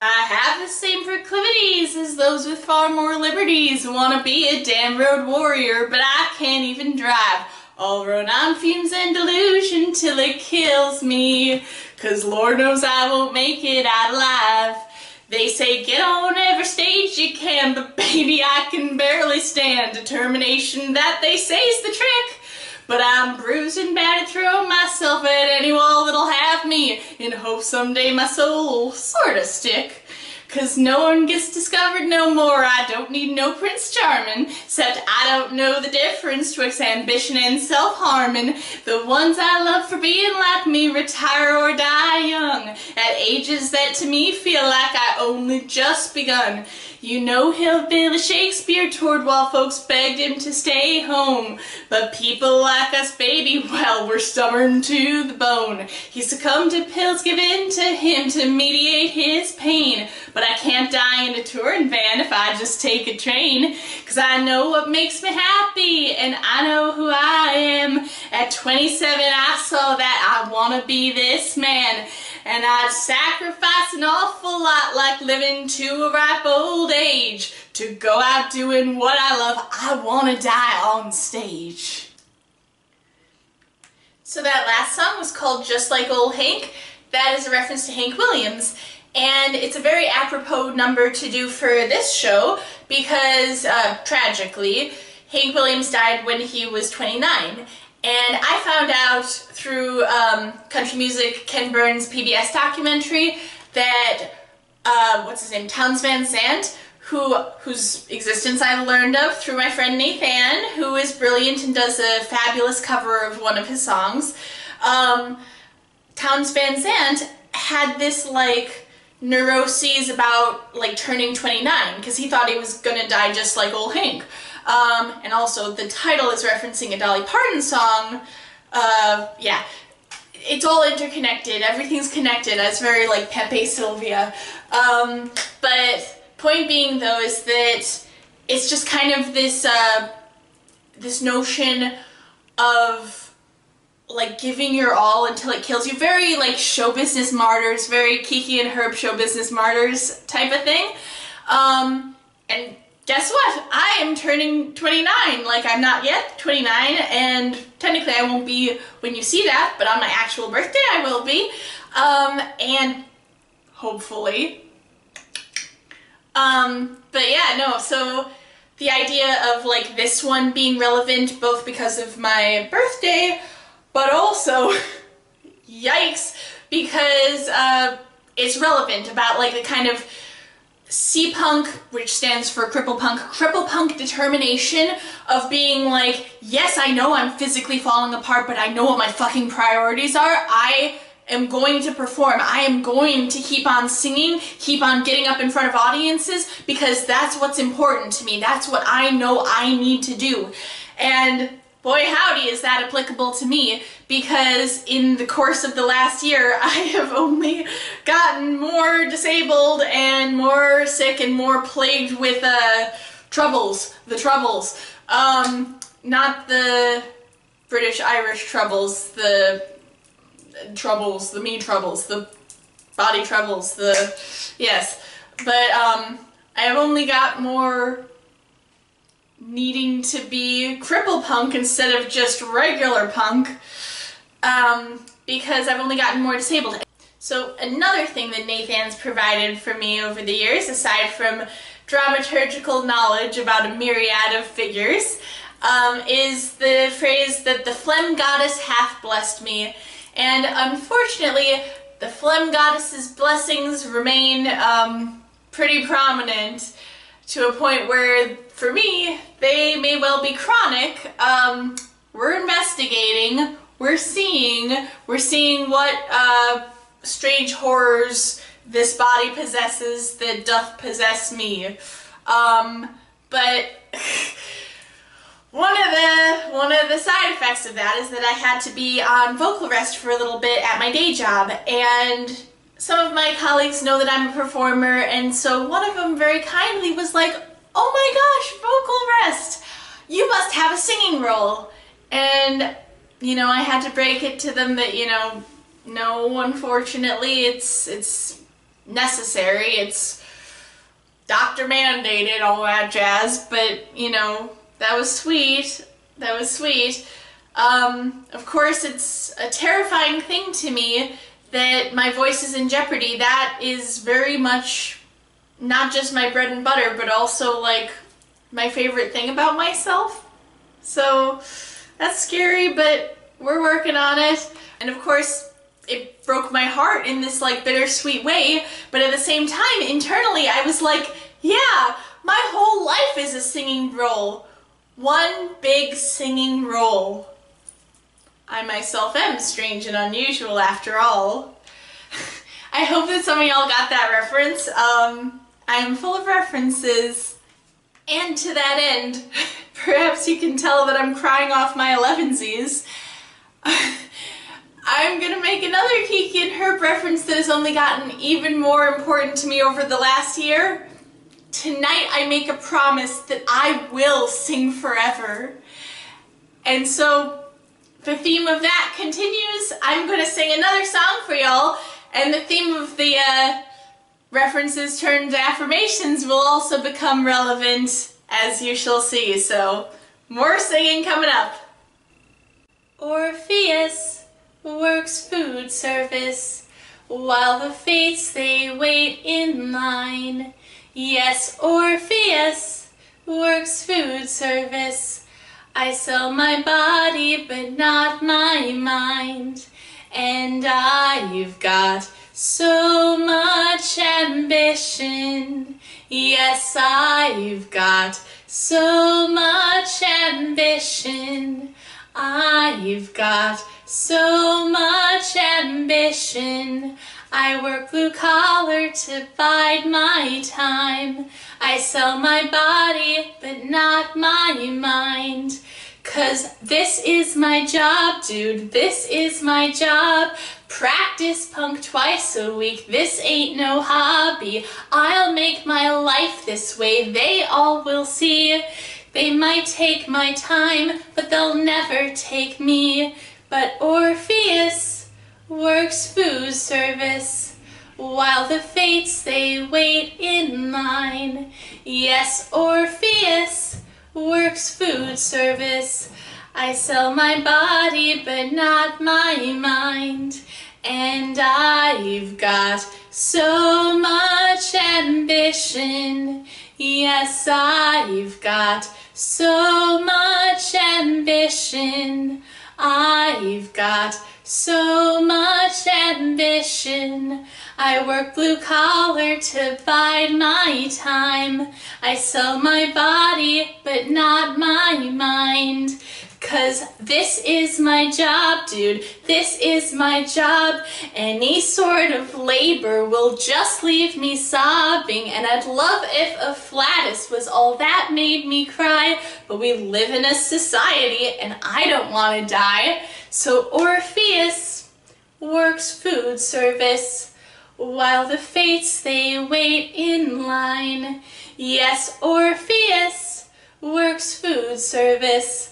I have the same proclivities as those with far more liberties. Wanna be a damn road warrior, but I can't even drive. I'll run on fumes and delusion till it kills me, 'cause Lord knows I won't make it out alive. They say get on every stage you can, but baby I can barely stand. Determination that they say's the trick. But I'm bruised and battered, throwing myself at any wall that'll have me, in hope someday my soul sorta stick. 'Cause no one gets discovered no more. I don't need no Prince Charming, except I don't know the difference twixt ambition and self-harming. The ones I love for being like me retire or die young, at ages that to me feel like I only just begun. You know Hillbilly Shakespeare toured while folks begged him to stay home. But people like us, baby, well, we're stubborn to the bone. He succumbed to pills given to him to mediate his pain. But I can't die in a touring van if I just take a train. 'Cause I know what makes me happy, and I know who I am. At 27 I saw that I wanna be this man. And I'd sacrifice an awful lot, like living to a ripe old age, to go out doing what I love. I wanna die on stage. So that last song was called Just Like Old Hank. That is a reference to Hank Williams. And it's a very apropos number to do for this show because, tragically, Hank Williams died when he was 29. And I found out through country music Ken Burns' PBS documentary that, what's his name, Townes Van Zandt, whose existence I learned of through my friend Nathan, who is brilliant and does a fabulous cover of one of his songs. Townes Van Zandt had this, like, neuroses about, like, turning 29, because he thought he was gonna die just like old Hank. And also the title is referencing a Dolly Parton song. Yeah, it's all interconnected, everything's connected. It's very like Pepe Sylvia. But point being though is that it's just kind of this, this notion of like giving your all until it kills you. Very like show business martyrs, very Kiki and Herb show business martyrs type of thing. And guess what? I am turning 29. Like, I'm not yet 29, and technically I won't be when you see that, but on my actual birthday I will be. And hopefully. But yeah, no, so the idea of, like, this one being relevant both because of my birthday, but also, yikes, because it's relevant about, like, the kind of C-punk, which stands for cripple punk determination of being like, yes, I know I'm physically falling apart, but I know what my fucking priorities are. I am going to perform. I am going to keep on singing, keep on getting up in front of audiences, because that's what's important to me. That's what I know I need to do. And boy howdy is that applicable to me, because in the course of the last year I have only gotten more disabled and more sick and more plagued with troubles. The troubles. Not the British-Irish troubles, the troubles, the me troubles, the body troubles, the... yes. But I have only got more needing to be cripple punk instead of just regular punk, because I've only gotten more disabled. So another thing that Nathan's provided for me over the years, aside from dramaturgical knowledge about a myriad of figures, is the phrase that the phlegm goddess hath blessed me. And unfortunately, the phlegm goddess's blessings remain pretty prominent, to a point where, for me, they may well be chronic. We're investigating, we're seeing what strange horrors this body possesses that doth possess me. But one of the side effects of that is that I had to be on vocal rest for a little bit at my day job, and some of my colleagues know that I'm a performer, and so one of them very kindly was like, oh my gosh, vocal rest! You must have a singing role. And, you know, I had to break it to them that, you know, no, unfortunately, it's necessary. It's doctor mandated, all that jazz, but you know, that was sweet. That was sweet. Of course, it's a terrifying thing to me that my voice is in jeopardy. That is very much not just my bread and butter, but also like my favorite thing about myself. So that's scary, but we're working on it. And of course, it broke my heart in this like bittersweet way, but at the same time, internally, I was like, yeah, my whole life is a singing role. One big singing role. I myself am strange and unusual after all. I hope that some of y'all got that reference. I am full of references. And to that end, perhaps you can tell that I'm crying off my 11sies. I'm gonna make another Kiki and Herb reference that has only gotten even more important to me over the last year. Tonight I make a promise that I will sing forever. And so the theme of that continues. I'm going to sing another song for y'all, and the theme of the references turned affirmations will also become relevant, as you shall see. So, more singing coming up. Orpheus works food service while the fates they wait in line. Yes, Orpheus works food service. I sell my body, but not my mind. And I've got so much ambition. Yes, I've got so much ambition. I've got so much ambition. I work blue collar to bide my time. I sell my body, but not my mind. 'Cause this is my job, dude, this is my job. Practice punk twice a week, this ain't no hobby. I'll make my life this way, they all will see. They might take my time, but they'll never take me. But Orpheus works food service while the fates they wait in line. Yes, Orpheus works food service. I sell my body, but not my mind. And I've got so much ambition. Yes, I've got so much ambition. I've got so much ambition. I work blue collar to bide my time. I sell my body, but not my mind. 'Cause this is my job, dude, this is my job. Any sort of labor will just leave me sobbing. And I'd love if a flatus was all that made me cry. But we live in a society and I don't want to die. So Orpheus works food service while the fates they wait in line. Yes, Orpheus works food service.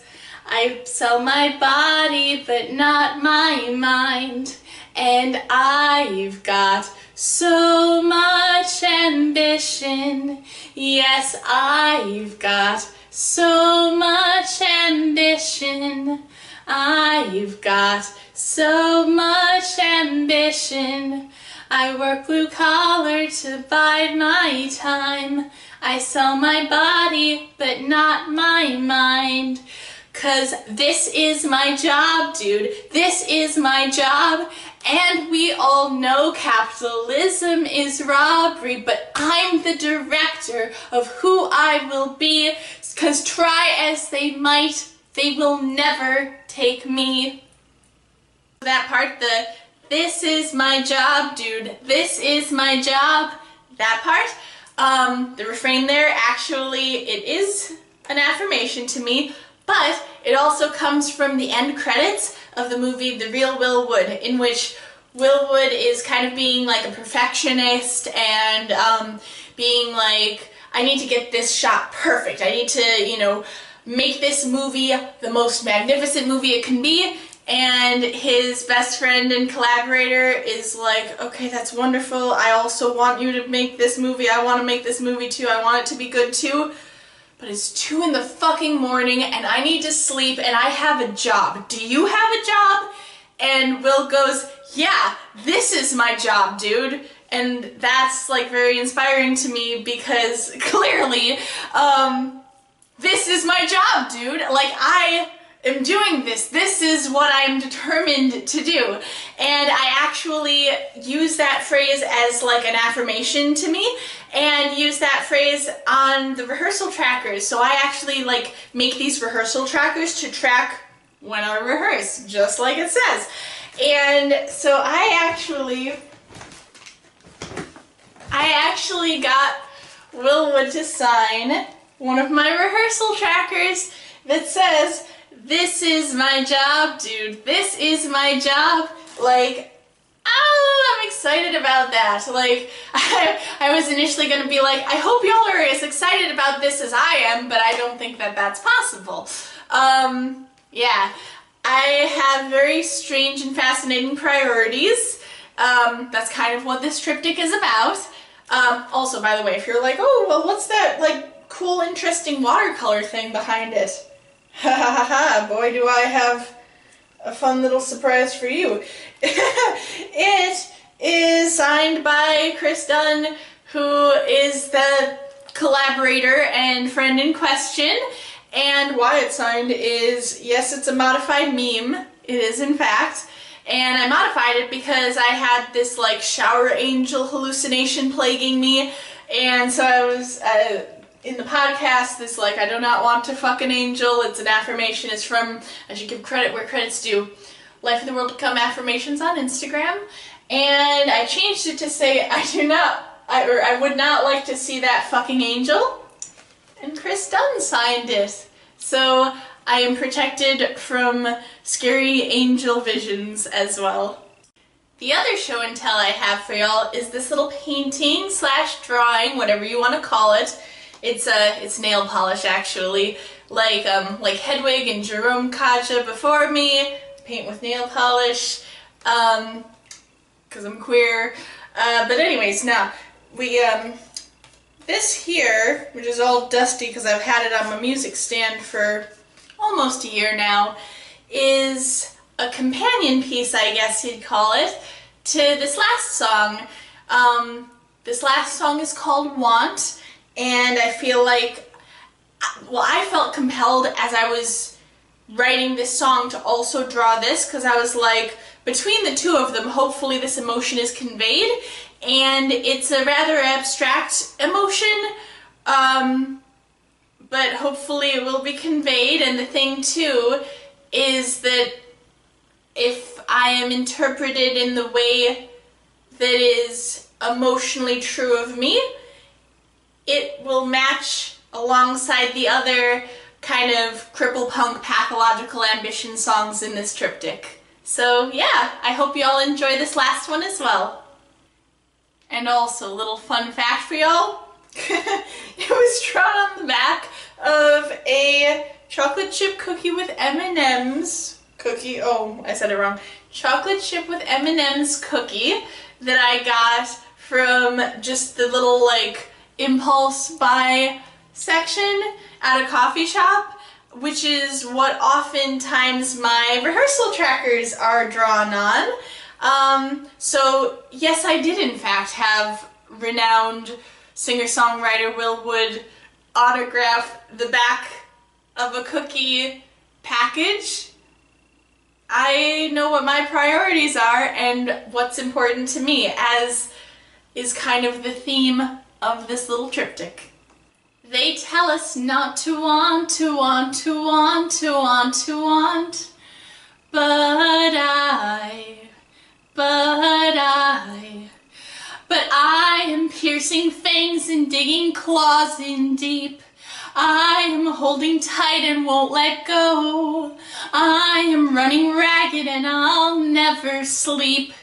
I sell my body, but not my mind. And I've got so much ambition. Yes, I've got so much ambition. I've got so much ambition. I work blue collar to bide my time. I sell my body, but not my mind. 'Cause this is my job, dude. This is my job. And we all know capitalism is robbery, but I'm the director of who I will be. 'Cause try as they might, they will never take me. That part, this is my job, dude. This is my job. That part, the refrain there, actually, it is an affirmation to me, but it also comes from the end credits of the movie The Real Will Wood, in which Will Wood is kind of being like a perfectionist and being like, I need to get this shot perfect. I need to, make this movie the most magnificent movie it can be. and his best friend and collaborator is like, okay, that's wonderful, I also want you to make this movie, I want to make this movie too, I want it to be good too, but it's 2 in the fucking morning and I need to sleep and I have a job. Do you have a job? And Will goes, yeah, this is my job, dude. And that's like very inspiring to me because clearly, this is my job, dude. Like, I am doing this. This is what I'm determined to do. And I actually use that phrase as like an affirmation to me and use that phrase on the rehearsal trackers. So I actually like make these rehearsal trackers to track when I rehearse, just like it says. And so I actually got Willwood to sign one of my rehearsal trackers that says, this is my job, dude. This is my job. Like, oh, I'm excited about that. Like, I was initially going to be like, I hope y'all are as excited about this as I am, but I don't think that that's possible. Yeah, I have very strange and fascinating priorities. That's kind of what this triptych is about. Also, by the way, if you're like, oh, well, what's that, like, cool, interesting watercolor thing behind it? Ha ha ha ha, boy, do I have a fun little surprise for you. It is signed by Chris Dunn, who is the collaborator and friend in question. And why it's signed is, yes, it's a modified meme. It is, in fact. And I modified it because I had this, like, shower angel hallucination plaguing me. And so I was, in the podcast, this, like, I do not want to fuck an angel. It's an affirmation. It's from, I should give credit where credit's due, Life in the World to Come affirmations on Instagram. And I changed it to say, I would not like to see that fucking angel. And Chris Dunn signed it. So I am protected from scary angel visions as well. The other show and tell I have for y'all is this little painting / drawing, whatever you want to call it. It's nail polish actually, like Hedwig and Jerome Kaja before me. Paint with nail polish, because I'm queer. But anyways, now we this here, which is all dusty because I've had it on my music stand for almost a year now, is a companion piece, I guess you'd call it, to this last song. This last song is called Want, and I feel like, well, I felt compelled as I was writing this song to also draw this, because I was like, between the two of them, hopefully this emotion is conveyed. And it's a rather abstract emotion, but hopefully it will be conveyed. And the thing too is that if I am interpreted in the way that is emotionally true of me, it will match alongside the other kind of cripple punk pathological ambition songs in this triptych. So yeah, I hope you all enjoy this last one as well. And also, little fun fact for y'all, it was drawn on the back of a chocolate chip cookie with M&M's cookie, oh, I said it wrong, chocolate chip with M&M's cookie that I got from just the little, like, impulse buy section at a coffee shop, which is what oftentimes my rehearsal trackers are drawn on. So yes, I did in fact have renowned singer-songwriter Will Wood autograph the back of a cookie package. I know what my priorities are and what's important to me, as is kind of the theme of this little triptych. They tell us not to want, to want, to want, to want, to want, but I am piercing fangs and digging claws in deep. I am holding tight and won't let go. I am running ragged and I'll never sleep.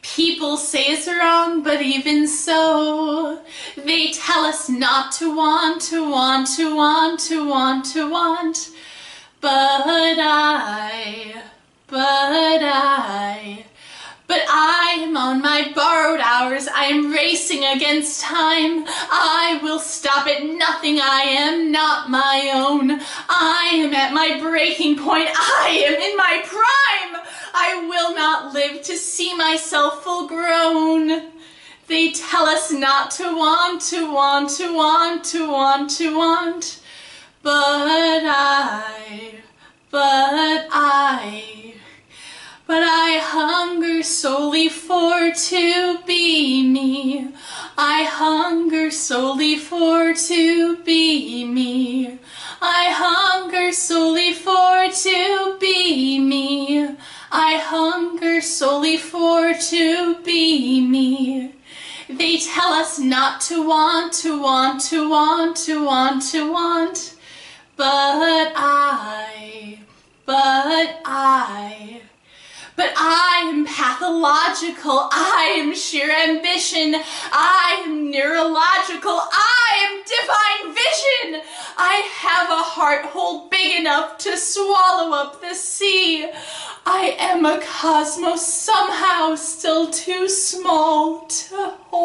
People say it's wrong, but even so, they tell us not to want, to want, to want, to want, to want, but But I am on my borrowed hours, I am racing against time. I will stop at nothing, I am not my own. I am at my breaking point, I am in my prime. I will not live to see myself full grown. They tell us not to want, to want, to want, to want, to want. But I hunger solely for to be me. I hunger solely for to be me. I hunger solely for to be me. I hunger solely for to be me. They tell us not to want, to want, to want, to want, to want. But I am pathological, I am sheer ambition, I am neurological, I am divine vision. I have a heart hole big enough to swallow up the sea. I am a cosmos somehow still too small to hold.